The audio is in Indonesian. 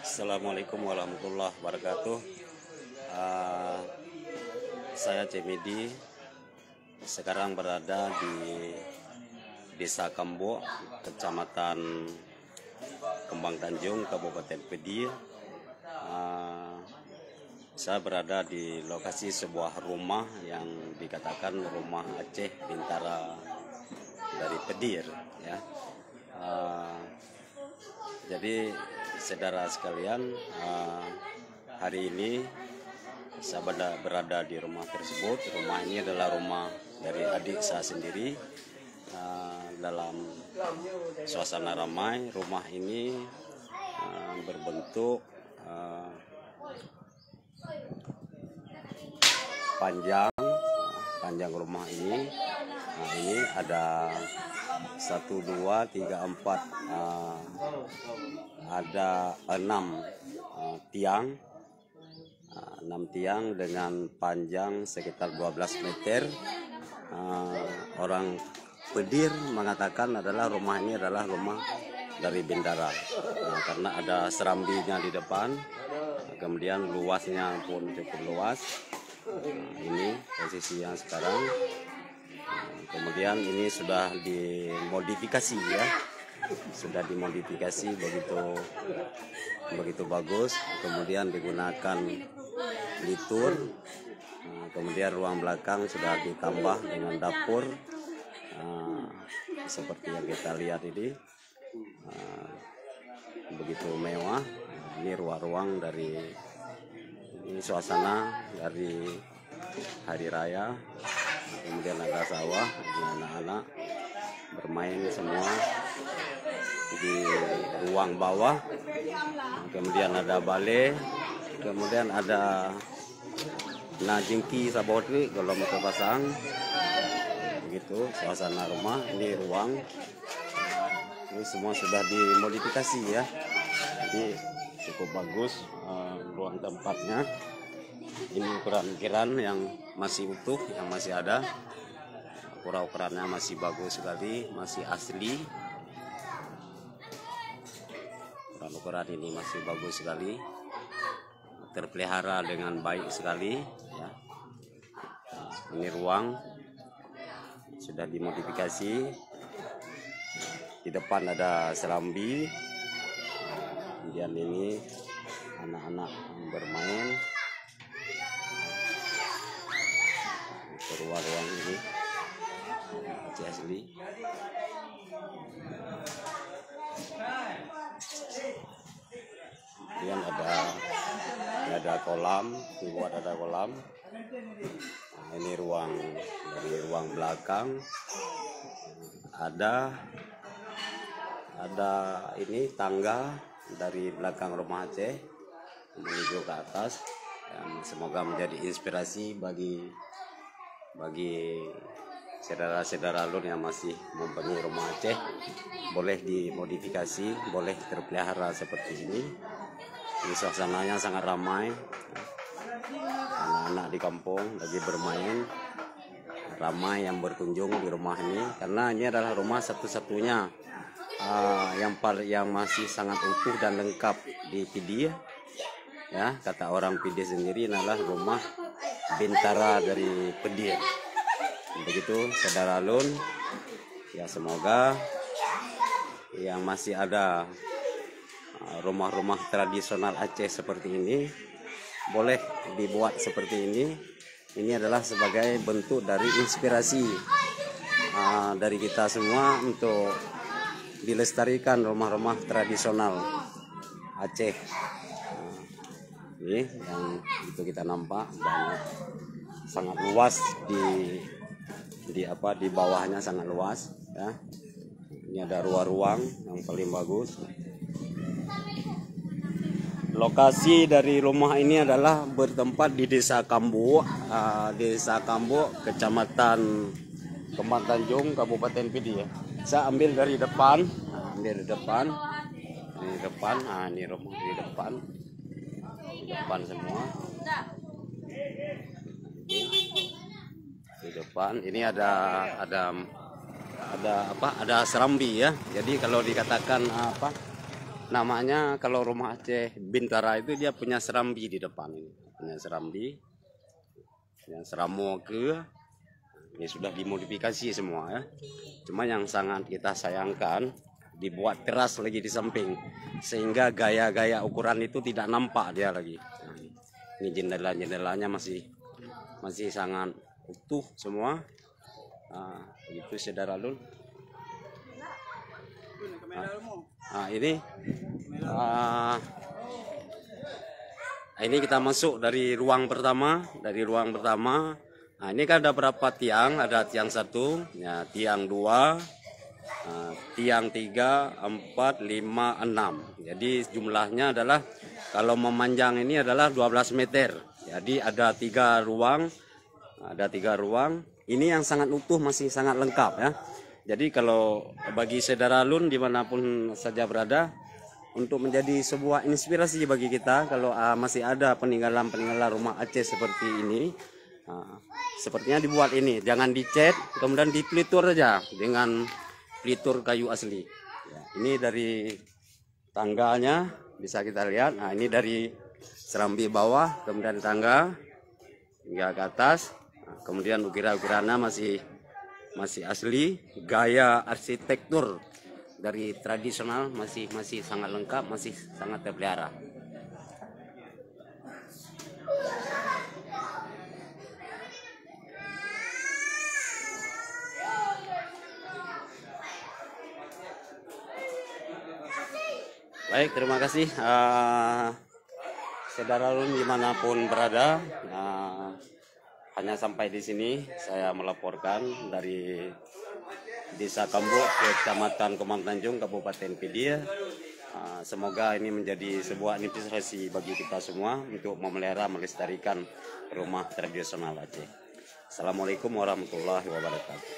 Assalamualaikum warahmatullahi wabarakatuh. Saya Cemedi, sekarang berada di Desa Kambo, Kecamatan Kembang Tanjung, Kabupaten Pedi. Saya berada di lokasi sebuah rumah yang dikatakan rumah Aceh Bintara dari Pedir, ya. Jadi saudara sekalian, hari ini saya berada di rumah tersebut. Rumah ini adalah rumah dari adik saya sendiri. Dalam suasana ramai, rumah ini berbentuk panjang rumah ini. Nah, ini ada 1, 2, 3, 4, ada 6 tiang, 6 tiang dengan panjang sekitar 12 meter. Orang Pedir mengatakan rumah ini adalah rumah dari Bintara, karena ada serambinya di depan, kemudian luasnya pun cukup luas. Ini posisi yang sekarang. Kemudian ini sudah dimodifikasi, ya, sudah dimodifikasi begitu bagus. Kemudian digunakan litur. Kemudian ruang belakang sudah ditambah dengan dapur, seperti yang kita lihat ini, begitu mewah. Ini ruang-ruang dari ini suasana dari hari raya. Kemudian ada sawah, anak-anak bermain semua di ruang bawah. Kemudian ada balai, kemudian ada jengki sabotri kalau mau pasang. Begitu suasana rumah. Ini ruang, ini semua sudah dimodifikasi, ya. Jadi cukup bagus ruang tempatnya. Ini ukuran-ukuran yang masih utuh, yang masih ada. Ukuran-ukurannya masih bagus sekali, masih asli. Ukuran-ukuran ini masih bagus sekali, terpelihara dengan baik sekali, ya. Ini ruang sudah dimodifikasi. Di depan ada serambi. Kemudian ini anak-anak bermain. Ruang-ruang ini masih asli. Kemudian ada kolam, dibuat ada kolam. Nah, ini ruang dari ruang belakang. Ada ini tangga dari belakang rumah Aceh menuju ke atas, dan semoga menjadi inspirasi bagi saudara-saudara alun yang masih mempunyai rumah Aceh. Boleh dimodifikasi, boleh terpelihara seperti ini. Ini suasananya sangat ramai. Anak-anak di kampung lagi bermain. Ramai yang berkunjung di rumah ini, karena ini adalah rumah satu-satunya yang masih sangat utuh dan lengkap di Pidi, ya. Kata orang Pidi sendiri adalah rumah Bintara dari Pedir. Begitu saudara alun, ya, semoga yang masih ada rumah-rumah tradisional Aceh seperti ini boleh dibuat seperti ini. Ini adalah sebagai bentuk dari inspirasi dari kita semua untuk dilestarikan rumah-rumah tradisional Aceh. Ini yang itu kita nampak, dan sangat luas di bawahnya, sangat luas, ya. Ini ada ruang-ruang yang paling bagus. Lokasi dari rumah ini adalah bertempat di Desa Kambo, Kecamatan Kembang Tanjung, Kabupaten Pidi, ya. Saya ambil dari depan, ini depan. Nah, ini rumah di depan semua. Di depan ini ada serambi, ya. Jadi kalau dikatakan namanya kalau rumah Aceh Bintara itu dia punya serambi di depan ini, punya serambi, yang seramoke. Ini sudah dimodifikasi semua ya. Cuma yang sangat kita sayangkan dibuat teras lagi di samping, sehingga gaya-gaya ukuran itu tidak nampak dia lagi. Nah, ini jendela-jendelanya masih sangat utuh semua. Nah, itu saudara Lun. Nah, ini kita masuk dari ruang pertama. Nah, ini kan ada berapa tiang? Ada tiang 1, ya, tiang 2, tiang 3, 4, 5, 6. Jadi jumlahnya adalah kalau memanjang ini adalah 12 meter. Jadi ada 3 ruang. Ini yang sangat utuh, masih sangat lengkap ya. Jadi kalau bagi saudara Lun dimanapun saja berada, untuk menjadi sebuah inspirasi bagi kita, kalau masih ada peninggalan-peninggalan rumah Aceh seperti ini, sepertinya dibuat ini, jangan dicat, kemudian dipelitur saja dengan pelitur kayu asli. Ya, ini dari tangganya bisa kita lihat. Nah, ini dari serambi bawah, kemudian tangga hingga ke atas. Nah, kemudian ukiran-ukirannya masih asli, gaya arsitektur dari tradisional masih sangat lengkap, masih sangat terpelihara. Baik, terima kasih saudara Lun dimanapun berada. Hanya sampai di sini saya melaporkan dari Desa Kambuk, Kecamatan Kemang Tanjung, Kabupaten Pedia. Semoga ini menjadi sebuah inspirasi bagi kita semua untuk memelihara, melestarikan rumah tradisional Aceh. Assalamualaikum warahmatullahi wabarakatuh.